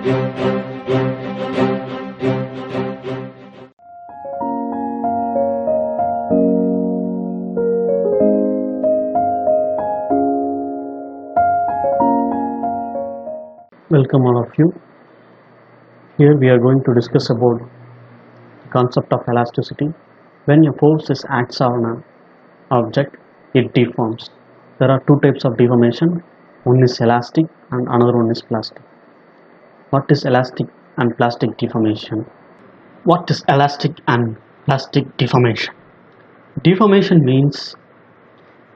Welcome all of you. Here we are going to discuss about the concept of elasticity. When a force acts on an object, it deforms. There are two types of deformation. One is elastic and another one is plastic. What is elastic and plastic deformation? What is elastic and plastic deformation? Deformation means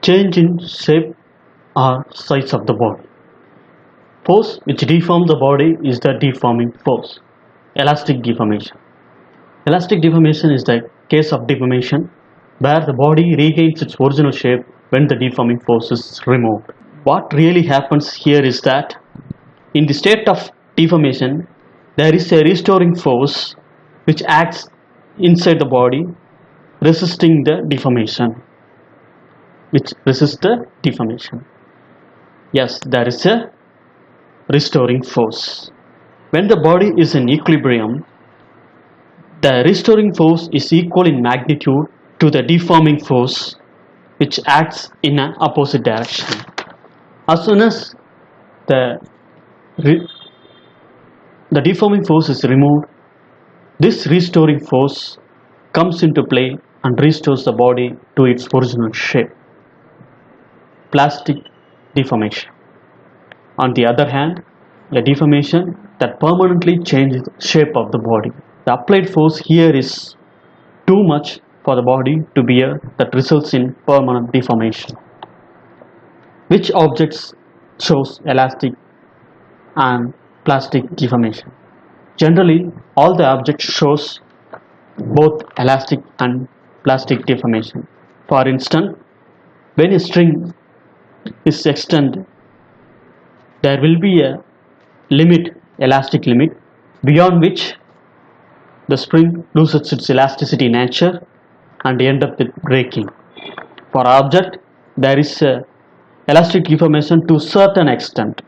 change in shape or size of the body. Force which deforms the body is the deforming force. Elastic deformation. Elastic deformation is the case of deformation where the body regains its original shape when the deforming force is removed. What really happens here is that in the state of deformation, there is a restoring force which acts inside the body, resisting the deformation. Yes, there is a restoring force. When the body is in equilibrium, the restoring force is equal in magnitude to the deforming force which acts in an opposite direction. As soon as the deforming force is removed, this restoring force comes into play and restores the body to its original shape. Plastic deformation. On the other hand, a deformation that permanently changes the shape of the body. The applied force here is too much for the body to bear that results in permanent deformation. Which objects shows elastic and plastic deformation? Generally, all the objects shows both elastic and plastic deformation. For instance, when a string is extended, there will be a elastic limit, beyond which the spring loses its elasticity nature and end up with breaking. For object, there is a elastic deformation to a certain extent,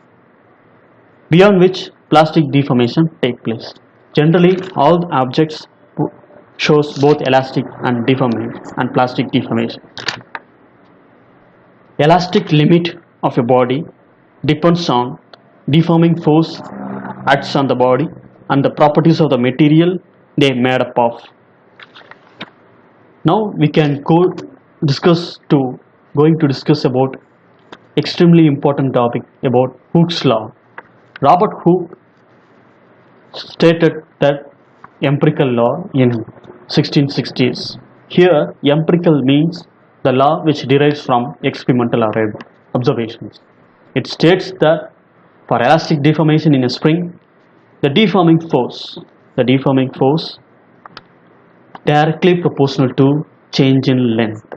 beyond which plastic deformation takes place. Generally, all objects shows both elastic and plastic deformation. Elastic limit of a body depends on deforming force acts on the body and the properties of the material they are made up of. Now we can going to discuss about extremely important topic about Hooke's law. Robert Hooke stated that empirical law in 1660s. Here, empirical means the law which derives from experimental observations. It states that for elastic deformation in a spring, the deforming force directly proportional to change in length.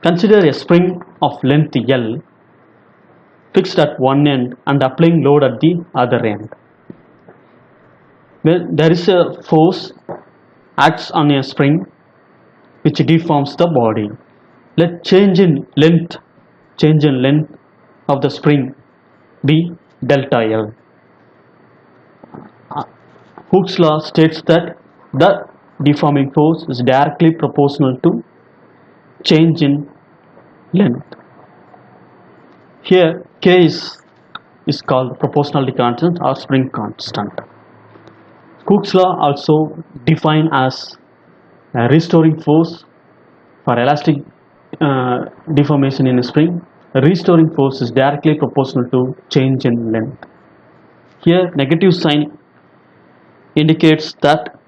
Consider a spring of length L fixed at one end and applying load at the other end. When there is a force acts on a spring which deforms the body. Let change in length of the spring be delta L. Hooke's law states that the deforming force is directly proportional to change in length. Here K is called proportionality constant or spring constant. Hooke's law also defined as a restoring force for elastic deformation in a spring. The restoring force is directly proportional to change in length. Here negative sign indicates that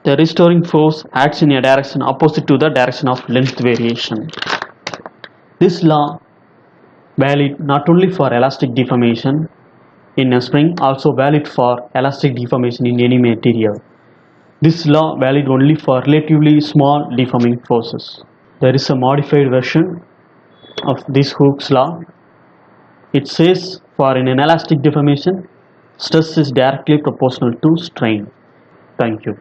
the restoring force acts in a direction opposite to the direction of length variation. This law valid not only for elastic deformation in a spring, also valid for elastic deformation in any material. This law valid only for relatively small deforming forces. There is a modified version of this Hooke's law. It says for an inelastic deformation, stress is directly proportional to strain. Thank you.